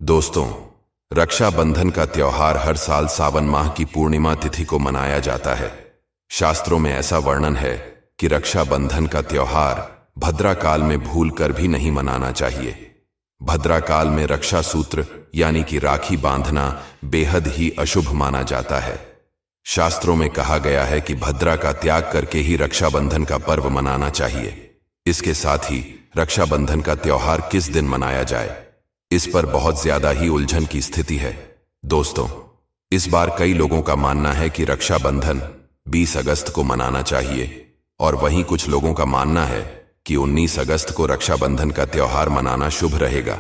दोस्तों, रक्षाबंधन का त्योहार हर साल सावन माह की पूर्णिमा तिथि को मनाया जाता है। शास्त्रों में ऐसा वर्णन है कि रक्षाबंधन का त्योहार भद्रा काल में भूल कर भी नहीं मनाना चाहिए। भद्रा काल में रक्षा सूत्र यानी कि राखी बांधना बेहद ही अशुभ माना जाता है। शास्त्रों में कहा गया है कि भद्रा का त्याग करके ही रक्षाबंधन का पर्व मनाना चाहिए। इसके साथ ही रक्षाबंधन का त्योहार किस दिन मनाया जाए, इस पर बहुत ज्यादा ही उलझन की स्थिति है। दोस्तों, इस बार कई लोगों का मानना है कि रक्षाबंधन 20 अगस्त को मनाना चाहिए और वहीं कुछ लोगों का मानना है कि 19 अगस्त को रक्षाबंधन का त्योहार मनाना शुभ रहेगा।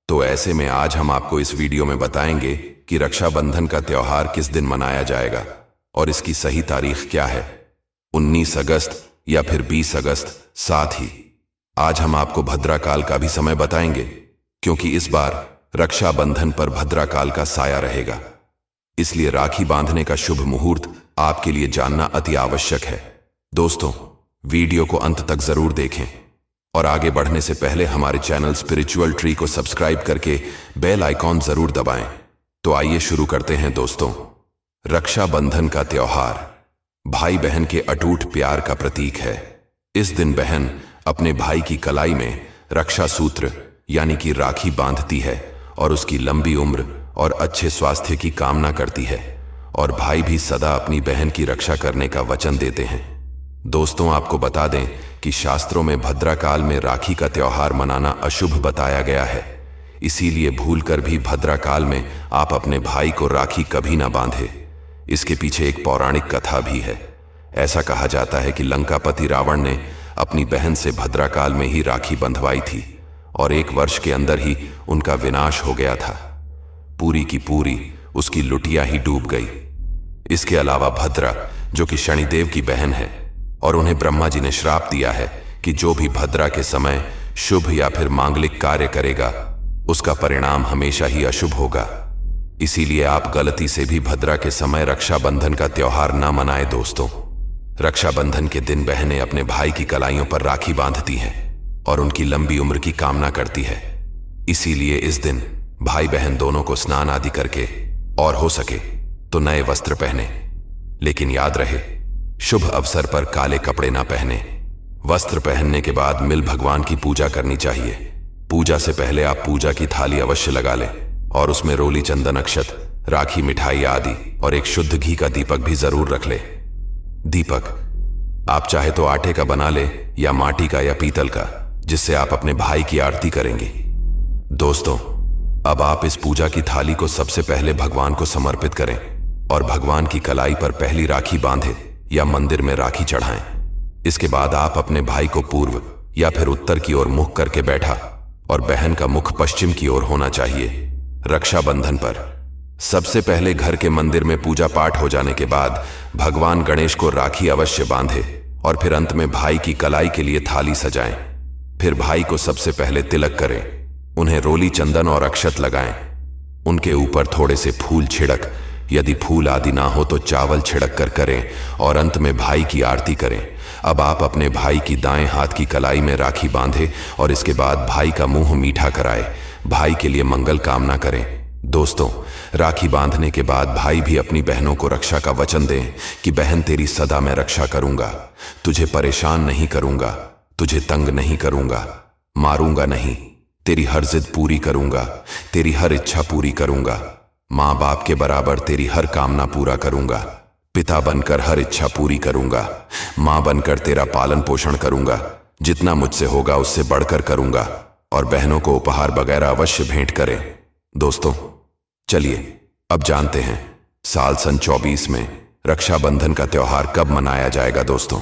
तो ऐसे में आज हम आपको इस वीडियो में बताएंगे कि रक्षाबंधन का त्योहार किस दिन मनाया जाएगा और इसकी सही तारीख क्या है, 19 अगस्त या फिर 20 अगस्त। साथ ही आज हम आपको भद्रा काल का भी समय बताएंगे, क्योंकि इस बार रक्षाबंधन पर भद्रा काल का साया रहेगा। इसलिए राखी बांधने का शुभ मुहूर्त आपके लिए जानना अति आवश्यक है। दोस्तों, वीडियो को अंत तक जरूर देखें और आगे बढ़ने से पहले हमारे चैनल स्पिरिचुअल ट्री को सब्सक्राइब करके बेल आइकॉन जरूर दबाएं। तो आइए शुरू करते हैं। दोस्तों, रक्षाबंधन का त्योहार भाई बहन के अटूट प्यार का प्रतीक है। इस दिन बहन अपने भाई की कलाई में रक्षा सूत्र यानी कि राखी बांधती है और उसकी लंबी उम्र और अच्छे स्वास्थ्य की कामना करती है, और भाई भी सदा अपनी बहन की रक्षा करने का वचन देते हैं। दोस्तों, आपको बता दें कि शास्त्रों में भद्रा काल में राखी का त्योहार मनाना अशुभ बताया गया है। इसीलिए भूलकर भी भद्रा काल में आप अपने भाई को राखी कभी ना बांधे। इसके पीछे एक पौराणिक कथा भी है। ऐसा कहा जाता है कि लंकापति रावण ने अपनी बहन से भद्रा काल में ही राखी बंधवाई थी और 1 वर्ष के अंदर ही उनका विनाश हो गया था। पूरी की पूरी उसकी लुटिया ही डूब गई। इसके अलावा भद्रा, जो कि शनिदेव की बहन है, और उन्हें ब्रह्मा जी ने श्राप दिया है कि जो भी भद्रा के समय शुभ या फिर मांगलिक कार्य करेगा उसका परिणाम हमेशा ही अशुभ होगा। इसीलिए आप गलती से भी भद्रा के समय रक्षाबंधन का त्योहार ना मनाएं। दोस्तों, रक्षाबंधन के दिन बहनें अपने भाई की कलाइयों पर राखी बांधती हैं और उनकी लंबी उम्र की कामना करती है। इसीलिए इस दिन भाई बहन दोनों को स्नान आदि करके और हो सके तो नए वस्त्र पहने। लेकिन याद रहे, शुभ अवसर पर काले कपड़े ना पहने। वस्त्र पहनने के बाद मिल भगवान की पूजा करनी चाहिए। पूजा से पहले आप पूजा की थाली अवश्य लगा लें और उसमें रोली, चंदन, अक्षत, राखी, मिठाई आदि और एक शुद्ध घी का दीपक भी जरूर रख ले। दीपक आप चाहे तो आटे का बना ले या माटी का या पीतल का, जिससे आप अपने भाई की आरती करेंगे। दोस्तों, अब आप इस पूजा की थाली को सबसे पहले भगवान को समर्पित करें और भगवान की कलाई पर पहली राखी बांधे या मंदिर में राखी चढ़ाएं। इसके बाद आप अपने भाई को पूर्व या फिर उत्तर की ओर मुख करके बैठा और बहन का मुख पश्चिम की ओर होना चाहिए। रक्षाबंधन पर सबसे पहले घर के मंदिर में पूजा पाठ हो जाने के बाद भगवान गणेश को राखी अवश्य बांधे और फिर अंत में भाई की कलाई के लिए थाली सजाएं। फिर भाई को सबसे पहले तिलक करें, उन्हें रोली, चंदन और अक्षत लगाएं। उनके ऊपर थोड़े से फूल छिड़क, यदि फूल आदि ना हो तो चावल छिड़क कर करें और अंत में भाई की आरती करें। अब आप अपने भाई की दाएं हाथ की कलाई में राखी बांधे और इसके बाद भाई का मुंह मीठा कराए, भाई के लिए मंगल कामना करें। दोस्तों, राखी बांधने के बाद भाई भी अपनी बहनों को रक्षा का वचन दें कि बहन तेरी सदा मैं रक्षा करूंगा, तुझे परेशान नहीं करूंगा, तुझे तंग नहीं करूंगा, मारूंगा नहीं, तेरी हर जिद पूरी करूंगा, तेरी हर इच्छा पूरी करूंगा, माँ बाप के बराबर तेरी हर कामना पूरा करूंगा, पिता बनकर हर इच्छा पूरी करूंगा, माँ बनकर तेरा पालन पोषण करूंगा, जितना मुझसे होगा उससे बढ़कर करूंगा, और बहनों को उपहार वगैरह अवश्य भेंट करें। दोस्तों, चलिए अब जानते हैं साल सन 24 में रक्षाबंधन का त्योहार कब मनाया जाएगा। दोस्तों,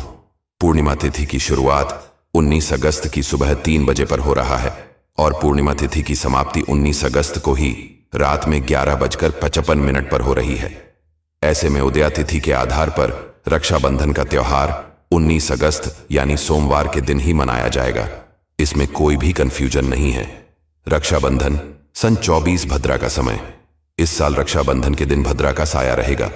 पूर्णिमा तिथि की शुरुआत 19 अगस्त की सुबह 3 बजे पर हो रहा है और पूर्णिमा तिथि की समाप्ति 19 अगस्त को ही रात में 11:55 पर हो रही है। ऐसे में उदया तिथि के आधार पर रक्षाबंधन का त्योहार 19 अगस्त यानी सोमवार के दिन ही मनाया जाएगा। इसमें कोई भी कंफ्यूजन नहीं है। रक्षाबंधन सन 24 भद्रा का समय। इस साल रक्षाबंधन के दिन भद्रा का साया रहेगा।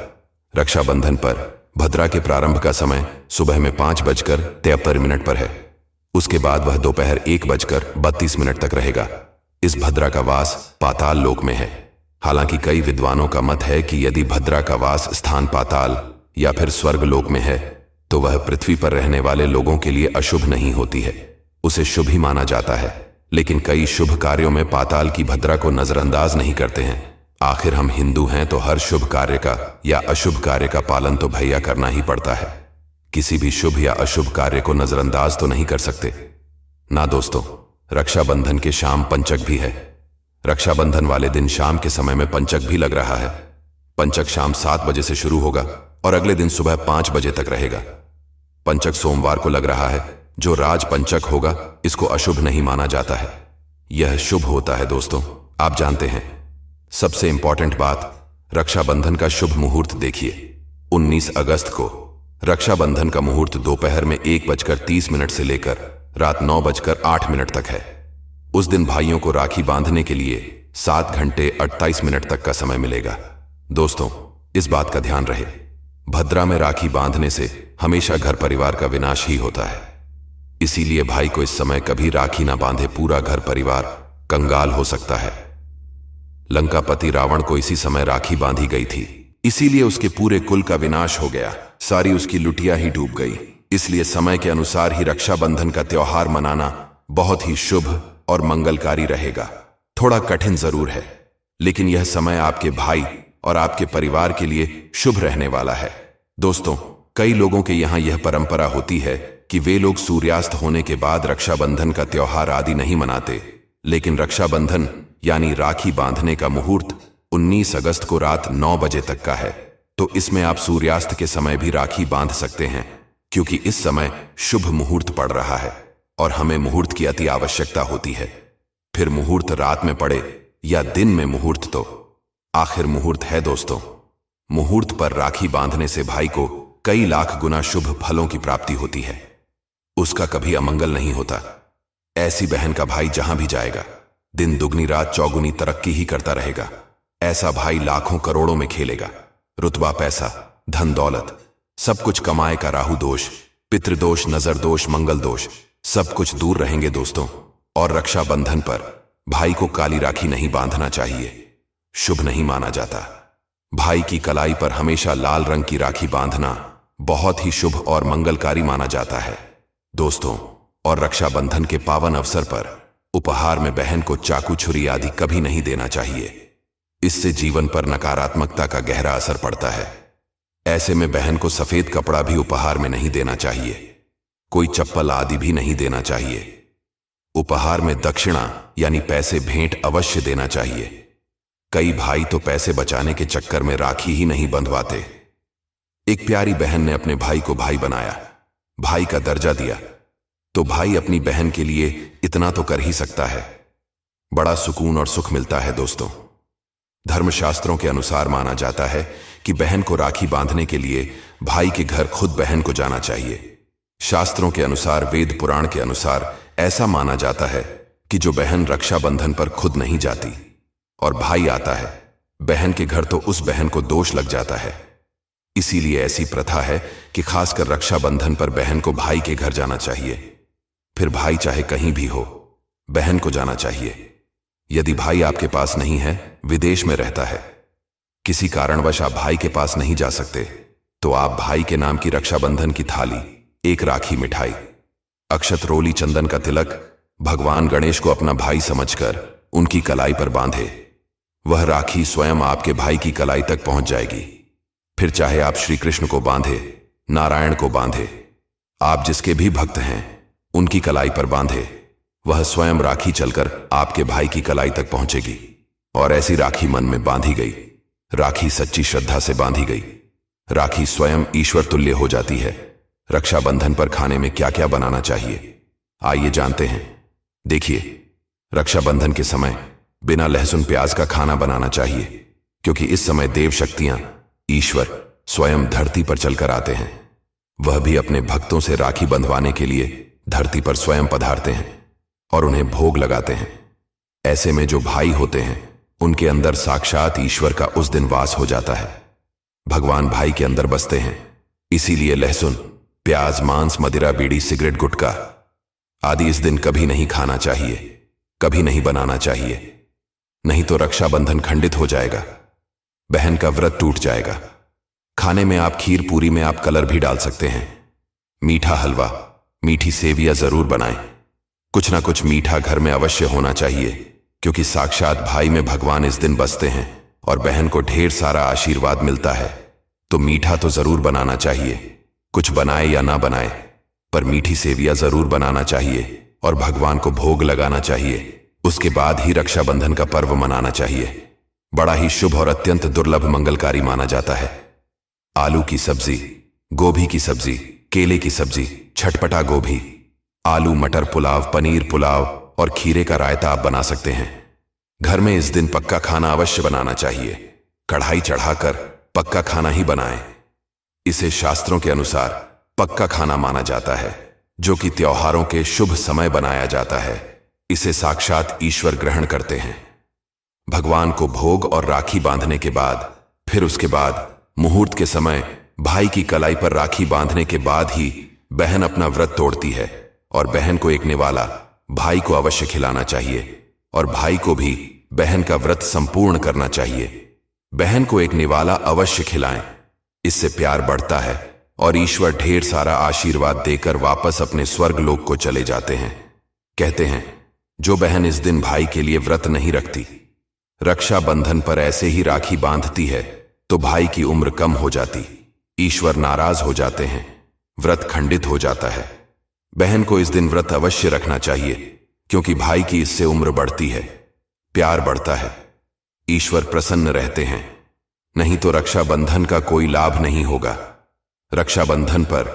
रक्षाबंधन पर भद्रा के प्रारंभ का समय सुबह में 5:73 पर है। उसके बाद वह दोपहर 1:32 तक रहेगा। इस भद्रा का वास पाताल लोक में है। हालांकि कई विद्वानों का मत है कि यदि भद्रा का वास स्थान पाताल या फिर स्वर्ग लोक में है तो वह पृथ्वी पर रहने वाले लोगों के लिए अशुभ नहीं होती है, उसे शुभ ही माना जाता है। लेकिन कई शुभ कार्यों में पाताल की भद्रा को नजरअंदाज नहीं करते हैं। आखिर हम हिंदू हैं तो हर शुभ कार्य का या अशुभ कार्य का पालन तो भैया करना ही पड़ता है। किसी भी शुभ या अशुभ कार्य को नजरअंदाज तो नहीं कर सकते ना दोस्तों। रक्षाबंधन के शाम पंचक भी है। रक्षाबंधन वाले दिन शाम के समय में पंचक भी लग रहा है। पंचक शाम 7 बजे से शुरू होगा और अगले दिन सुबह 5 बजे तक रहेगा। पंचक सोमवार को लग रहा है। जो राज पंचक होगा इसको अशुभ नहीं माना जाता है, यह शुभ होता है दोस्तों, आप जानते हैं। सबसे इंपॉर्टेंट बात, रक्षाबंधन का शुभ मुहूर्त देखिए। 19 अगस्त को रक्षाबंधन का मुहूर्त दोपहर में 1:30 से लेकर रात 9:08 तक है। उस दिन भाइयों को राखी बांधने के लिए 7 घंटे 28 मिनट तक का समय मिलेगा। दोस्तों, इस बात का ध्यान रहे, भद्रा में राखी बांधने से हमेशा घर परिवार का विनाश ही होता है। इसीलिए भाई को इस समय कभी राखी ना बांधे, पूरा घर परिवार कंगाल हो सकता है। लंकापति रावण को इसी समय राखी बांधी गई थी, इसीलिए उसके पूरे कुल का विनाश हो गया, सारी उसकी लुटिया ही डूब गई। इसलिए समय के अनुसार ही रक्षाबंधन का त्योहार मनाना बहुत ही शुभ और मंगलकारी रहेगा। थोड़ा कठिन जरूर है, लेकिन यह समय आपके भाई और आपके परिवार के लिए शुभ रहने वाला है। दोस्तों, कई लोगों के यहाँ यह परंपरा होती है कि वे लोग सूर्यास्त होने के बाद रक्षाबंधन का त्योहार आदि नहीं मनाते, लेकिन रक्षाबंधन यानी राखी बांधने का मुहूर्त 19 अगस्त को रात 9 बजे तक का है। तो इसमें आप सूर्यास्त के समय भी राखी बांध सकते हैं, क्योंकि इस समय शुभ मुहूर्त पड़ रहा है और हमें मुहूर्त की अति आवश्यकता होती है। फिर मुहूर्त रात में पड़े या दिन में मुहूर्त तो आखिर मुहूर्त है दोस्तों। मुहूर्त पर राखी बांधने से भाई को कई लाख गुना शुभ फलों की प्राप्ति होती है, उसका कभी अमंगल नहीं होता। ऐसी बहन का भाई जहां भी जाएगा दिन दुगनी रात चौगुनी तरक्की ही करता रहेगा। ऐसा भाई लाखों करोड़ों में खेलेगा, रुतबा पैसा धन दौलत सब कुछ कमाए का। राहु दोष, पितृदोष, नजर दोष, मंगल दोष सब कुछ दूर रहेंगे दोस्तों। और रक्षाबंधन पर भाई को काली राखी नहीं बांधना चाहिए, शुभ नहीं माना जाता। भाई की कलाई पर हमेशा लाल रंग की राखी बांधना बहुत ही शुभ और मंगलकारी माना जाता है दोस्तों। और रक्षाबंधन के पावन अवसर पर उपहार में बहन को चाकू छुरी आदि कभी नहीं देना चाहिए, इससे जीवन पर नकारात्मकता का गहरा असर पड़ता है। ऐसे में बहन को सफेद कपड़ा भी उपहार में नहीं देना चाहिए, कोई चप्पल आदि भी नहीं देना चाहिए। उपहार में दक्षिणा यानी पैसे भेंट अवश्य देना चाहिए। कई भाई तो पैसे बचाने के चक्कर में राखी ही नहीं बंधवाते। एक प्यारी बहन ने अपने भाई को भाई बनाया, भाई का दर्जा दिया, तो भाई अपनी बहन के लिए इतना तो कर ही सकता है। बड़ा सुकून और सुख मिलता है दोस्तों। धर्मशास्त्रों के अनुसार माना जाता है कि बहन को राखी बांधने के लिए भाई के घर खुद बहन को जाना चाहिए। शास्त्रों के अनुसार, वेद पुराण के अनुसार ऐसा माना जाता है कि जो बहन रक्षाबंधन पर खुद नहीं जाती और भाई आता है बहन के घर, तो उस बहन को दोष लग जाता है। इसीलिए ऐसी प्रथा है कि खासकर रक्षाबंधन पर बहन को भाई के घर जाना चाहिए। फिर भाई चाहे कहीं भी हो, बहन को जाना चाहिए। यदि भाई आपके पास नहीं है, विदेश में रहता है, किसी कारणवश आप भाई के पास नहीं जा सकते, तो आप भाई के नाम की रक्षाबंधन की थाली, एक राखी, मिठाई, अक्षत, रोली, चंदन का तिलक भगवान गणेश को अपना भाई समझकर उनकी कलाई पर बांधे। वह राखी स्वयं आपके भाई की कलाई तक पहुंच जाएगी। फिर चाहे आप श्री कृष्ण को बांधे, नारायण को बांधे, आप जिसके भी भक्त हैं उनकी कलाई पर बांधे, वह स्वयं राखी चलकर आपके भाई की कलाई तक पहुंचेगी। और ऐसी राखी मन में बांधी गई, राखी सच्ची श्रद्धा से बांधी गई, राखी स्वयं ईश्वर तुल्य हो जाती है। रक्षाबंधन पर खाने में क्या क्या बनाना चाहिए, आइए जानते हैं। देखिए, रक्षाबंधन के समय बिना लहसुन प्याज का खाना बनाना चाहिए, क्योंकि इस समय देव शक्तियां, ईश्वर स्वयं धरती पर चलकर आते हैं। वह भी अपने भक्तों से राखी बंधवाने के लिए धरती पर स्वयं पधारते हैं और उन्हें भोग लगाते हैं। ऐसे में जो भाई होते हैं उनके अंदर साक्षात ईश्वर का उस दिन वास हो जाता है। भगवान भाई के अंदर बसते हैं। इसीलिए लहसुन, प्याज, मांस, मदिरा, बीड़ी, सिगरेट, गुटखा आदि इस दिन कभी नहीं खाना चाहिए। कभी नहीं बनाना चाहिए, नहीं तो रक्षाबंधन खंडित हो जाएगा, बहन का व्रत टूट जाएगा। खाने में आप खीर पूरी में आप कलर भी डाल सकते हैं। मीठा हलवा, मीठी सेवियां जरूर बनाएं। कुछ ना कुछ मीठा घर में अवश्य होना चाहिए, क्योंकि साक्षात भाई में भगवान इस दिन बसते हैं और बहन को ढेर सारा आशीर्वाद मिलता है। तो मीठा तो जरूर बनाना चाहिए, कुछ बनाए या ना बनाए, पर मीठी सेवियां जरूर बनाना चाहिए और भगवान को भोग लगाना चाहिए। उसके बाद ही रक्षाबंधन का पर्व मनाना चाहिए। बड़ा ही शुभ और अत्यंत दुर्लभ मंगलकारी माना जाता है। आलू की सब्जी, गोभी की सब्जी, केले की सब्जी, छटपटा गोभी, आलू मटर पुलाव, पनीर पुलाव और खीरे का रायता आप बना सकते हैं। घर में इस दिन पक्का खाना अवश्य बनाना चाहिए। कढ़ाई चढ़ाकर पक्का खाना ही बनाएं। इसे शास्त्रों के अनुसार पक्का खाना माना जाता है, जो कि त्योहारों के शुभ समय बनाया जाता है। इसे साक्षात ईश्वर ग्रहण करते हैं। भगवान को भोग और राखी बांधने के बाद, फिर उसके बाद मुहूर्त के समय भाई की कलाई पर राखी बांधने के बाद ही बहन अपना व्रत तोड़ती है और बहन को एक निवाला भाई को अवश्य खिलाना चाहिए और भाई को भी बहन का व्रत संपूर्ण करना चाहिए। बहन को एक निवाला अवश्य खिलाएं, इससे प्यार बढ़ता है और ईश्वर ढेर सारा आशीर्वाद देकर वापस अपने स्वर्ग लोक को चले जाते हैं। कहते हैं, जो बहन इस दिन भाई के लिए व्रत नहीं रखती, रक्षाबंधन पर ऐसे ही राखी बांधती है, तो भाई की उम्र कम हो जाती, ईश्वर नाराज हो जाते हैं, व्रत खंडित हो जाता है। बहन को इस दिन व्रत अवश्य रखना चाहिए, क्योंकि भाई की इससे उम्र बढ़ती है, प्यार बढ़ता है, ईश्वर प्रसन्न रहते हैं। नहीं तो रक्षाबंधन का कोई लाभ नहीं होगा। रक्षाबंधन पर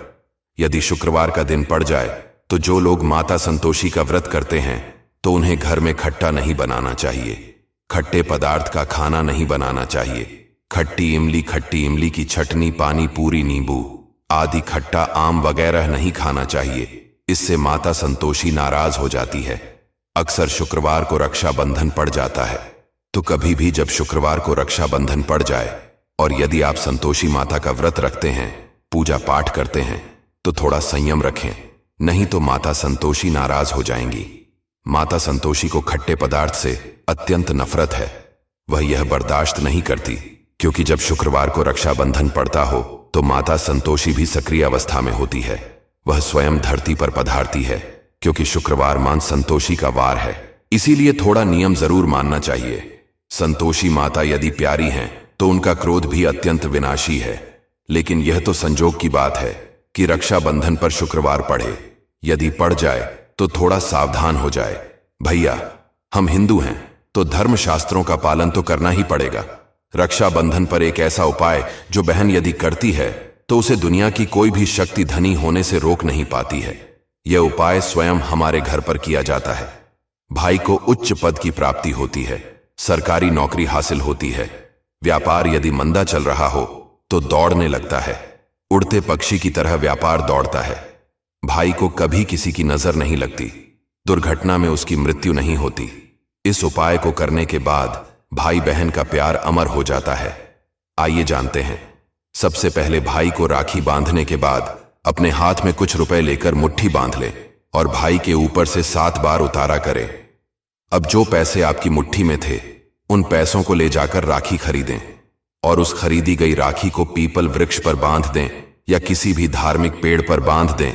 यदि शुक्रवार का दिन पड़ जाए तो जो लोग माता संतोषी का व्रत करते हैं तो उन्हें घर में खट्टा नहीं बनाना चाहिए, खट्टे पदार्थ का खाना नहीं बनाना चाहिए। खट्टी इमली की चटनी, पानी पूरी, नींबू आदि खट्टा आम वगैरह नहीं खाना चाहिए। इससे माता संतोषी नाराज हो जाती है। अक्सर शुक्रवार को रक्षाबंधन पड़ जाता है, तो कभी भी जब शुक्रवार को रक्षाबंधन पड़ जाए और यदि आप संतोषी माता का व्रत रखते हैं, पूजा पाठ करते हैं, तो थोड़ा संयम रखें, नहीं तो माता संतोषी नाराज हो जाएंगी। माता संतोषी को खट्टे पदार्थ से अत्यंत नफरत है। वह यह बर्दाश्त नहीं करती, क्योंकि जब शुक्रवार को रक्षाबंधन पड़ता हो तो माता संतोषी भी सक्रिय अवस्था में होती है। वह स्वयं धरती पर पधारती है, क्योंकि शुक्रवार मां संतोषी का वार है। इसीलिए थोड़ा नियम जरूर मानना चाहिए। संतोषी माता यदि प्यारी हैं तो उनका क्रोध भी अत्यंत विनाशी है, लेकिन यह तो संजोग की बात है कि रक्षाबंधन पर शुक्रवार पड़े। यदि पड़ जाए तो थोड़ा सावधान हो जाए। भैया, हम हिंदू हैं तो धर्म शास्त्रों का पालन तो करना ही पड़ेगा। रक्षाबंधन पर एक ऐसा उपाय जो बहन यदि करती है तो उसे दुनिया की कोई भी शक्ति धनी होने से रोक नहीं पाती है। यह उपाय स्वयं हमारे घर पर किया जाता है। भाई को उच्च पद की प्राप्ति होती है, सरकारी नौकरी हासिल होती है। व्यापार यदि मंदा चल रहा हो तो दौड़ने लगता है, उड़ते पक्षी की तरह व्यापार दौड़ता है। भाई को कभी किसी की नजर नहीं लगती, दुर्घटना में उसकी मृत्यु नहीं होती। इस उपाय को करने के बाद भाई बहन का प्यार अमर हो जाता है। आइए जानते हैं। सबसे पहले भाई को राखी बांधने के बाद अपने हाथ में कुछ रुपए लेकर मुट्ठी बांध ले और भाई के ऊपर से 7 बार उतारा करें। अब जो पैसे आपकी मुट्ठी में थे, उन पैसों को ले जाकर राखी खरीदें और उस खरीदी गई राखी को पीपल वृक्ष पर बांध दें या किसी भी धार्मिक पेड़ पर बांध दें।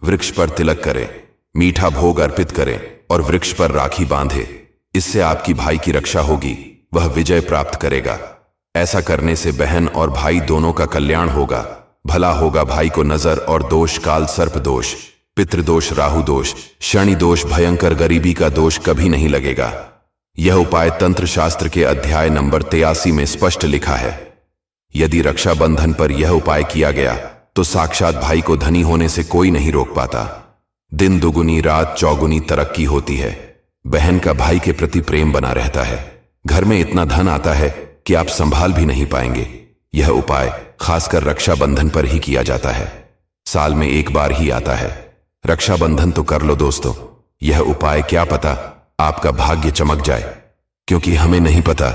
वृक्ष पर तिलक करें, मीठा भोग अर्पित करें और वृक्ष पर राखी बांधे। इससे आपकी भाई की रक्षा होगी, वह विजय प्राप्त करेगा। ऐसा करने से बहन और भाई दोनों का कल्याण होगा, भला होगा। भाई को नजर और दोष, काल सर्प दोष, पितृदोष, राहु दोष, शनि दोष, भयंकर गरीबी का दोष कभी नहीं लगेगा। यह उपाय तंत्र शास्त्र के अध्याय नंबर 83 में स्पष्ट लिखा है। यदि रक्षाबंधन पर यह उपाय किया गया तो साक्षात भाई को धनी होने से कोई नहीं रोक पाता। दिन दुगुनी रात चौगुनी तरक्की होती है। बहन का भाई के प्रति प्रेम बना रहता है। घर में इतना धन आता है कि आप संभाल भी नहीं पाएंगे। यह उपाय खासकर रक्षाबंधन पर ही किया जाता है। साल में एक बार ही आता है। रक्षाबंधन तो कर लो दोस्तों। यह उपाय क्या पता आपका भाग्य चमक जाए, क्योंकि हमें नहीं पता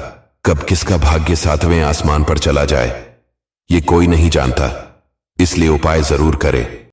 कब किसका भाग्य 7वें आसमान पर चला जाए। ये कोई नहीं जानता, इसलिए उपाय जरूर करें।